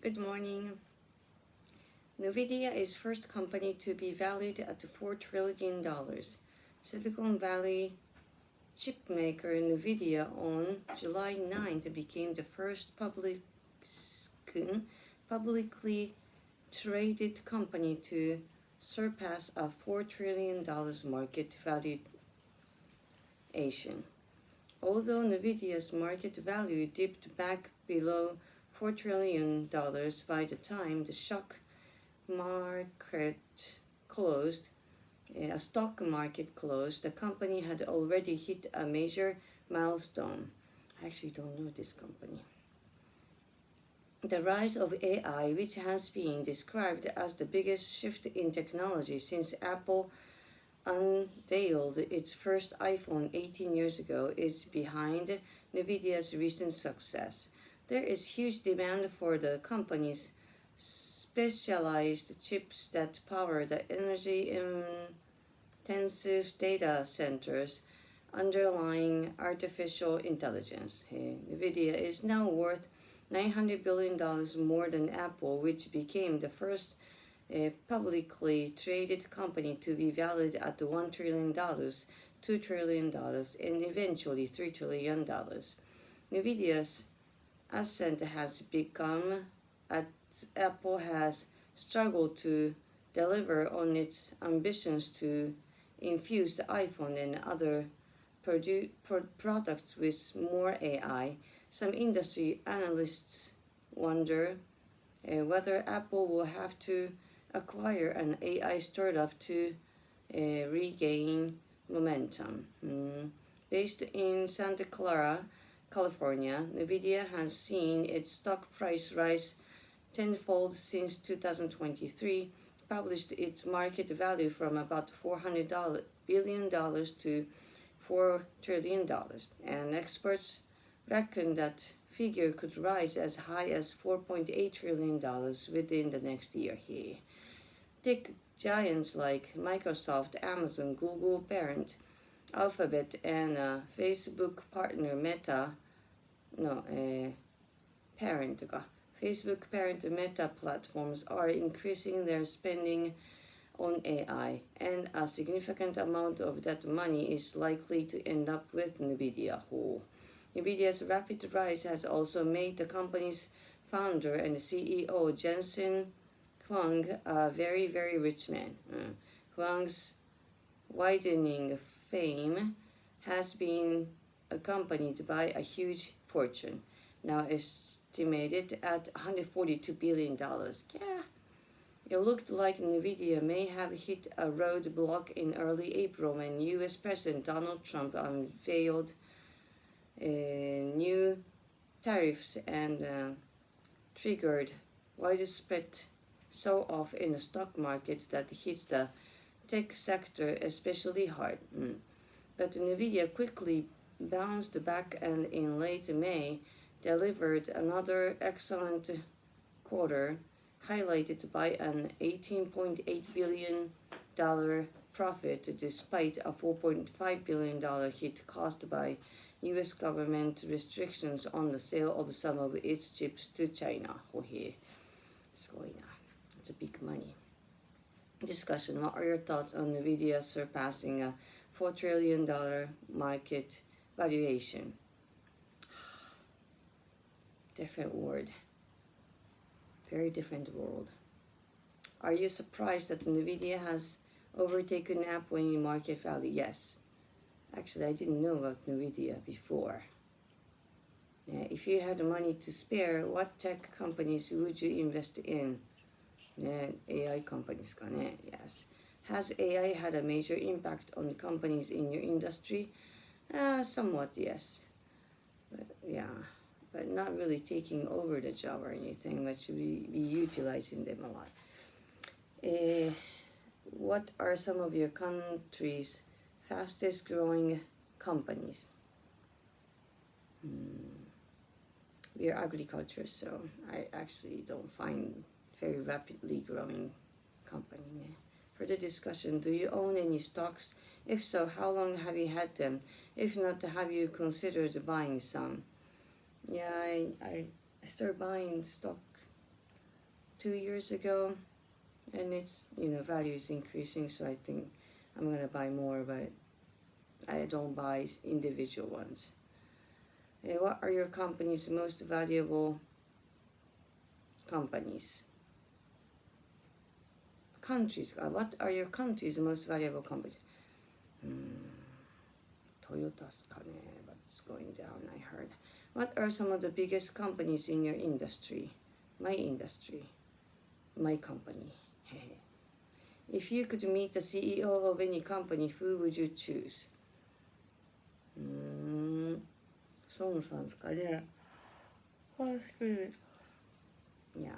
Good morning. Nvidia is first company to be valued at $4 trillion. Silicon Valley chipmaker Nvidia on July 9th became the first publicly traded company to surpass a $4 trillion market valuation. Although Nvidia's market value dipped back below $4 trillion by the time the stock market closed, the company had already hit a major milestone. I actually don't know this company. The rise of AI, which has been described as the biggest shift in technology since Apple unveiled its first iPhone 18 years ago, is behind Nvidia's recent success. There is huge demand for the company's specialized chips that power the energy-intensive data centers underlying artificial intelligence. Nvidia is now worth $900 billion more than Apple, which became the first publicly traded company to be valued at $1 trillion, $2 trillion, and eventually $3 trillion. Nvidia's ascent has become as Apple has struggled to deliver on its ambitions to infuse the iPhone and other products with more AI. Some industry analysts wonder whether Apple will have to acquire an AI startup to regain momentum. Based in Santa Clara, California, Nvidia has seen its stock price rise tenfold since 2023, published its market value from about $400 billion to $4 trillion, and experts reckon that figure could rise as high as $4.8 trillion within the next year. Tech giants like Microsoft, Amazon, Google parent Alphabet, and Facebook partner Meta, Facebook parent Meta platforms are increasing their spending on AI, and a significant amount of that money is likely to end up with Nvidia. Nvidia's rapid rise has also made the company's founder and CEO Jensen Huang a very, very rich man. Huang's widening fame has been accompanied by a huge fortune, now estimated at $142 billion. Yeah, it looked like Nvidia may have hit a roadblock in early April when U.S. President Donald Trump unveiled new tariffs and triggered widespread sell-off in the stock market that hits the tech sector especially hard. But Nvidia quickly bounced back and in late May delivered another excellent quarter, highlighted by an $18.8 billion profit despite a $4.5 billion hit caused by U.S. government restrictions on the sale of some of its chips to China. It's a big money. Discussion. What are your thoughts on Nvidia surpassing a $4 trillion market valuation? Different word. Very different world. Are you surprised that Nvidia has overtaken Apple in market value? Yes. Actually, I didn't know about Nvidia before. If you had money to spare, what tech companies would you invest in? AI companies, yes. Has AI had a major impact on companies in your industry? Somewhat, yes. But not really taking over the job or anything, but should be utilizing them a lot. What are some of your country's fastest growing companies? We are agriculture, so I actually don't find very rapidly growing company. For the discussion, do you own any stocks? If so, how long have you had them? If not, have you considered buying some? Yeah, I started buying stock 2 years ago, and its value is increasing. So I think I'm gonna buy more, but I don't buy individual ones. What are your company's most valuable companies? Countries. What are your country's most valuable companies? Toyota すかね, but it's going down, I heard. What are some of the biggest companies in your industry? My industry. My company. If you could meet the CEO of any company, who would you choose? 孫さんですかね。Yeah.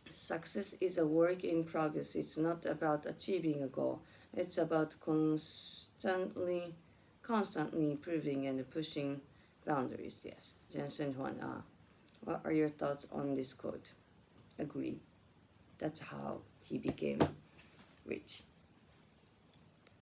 Success is a work in progress. It's not about achieving a goal. It's about constantly improving and pushing boundaries. Yes. Jensen Huan. What are your thoughts on this quote? Agree. That's how he became rich.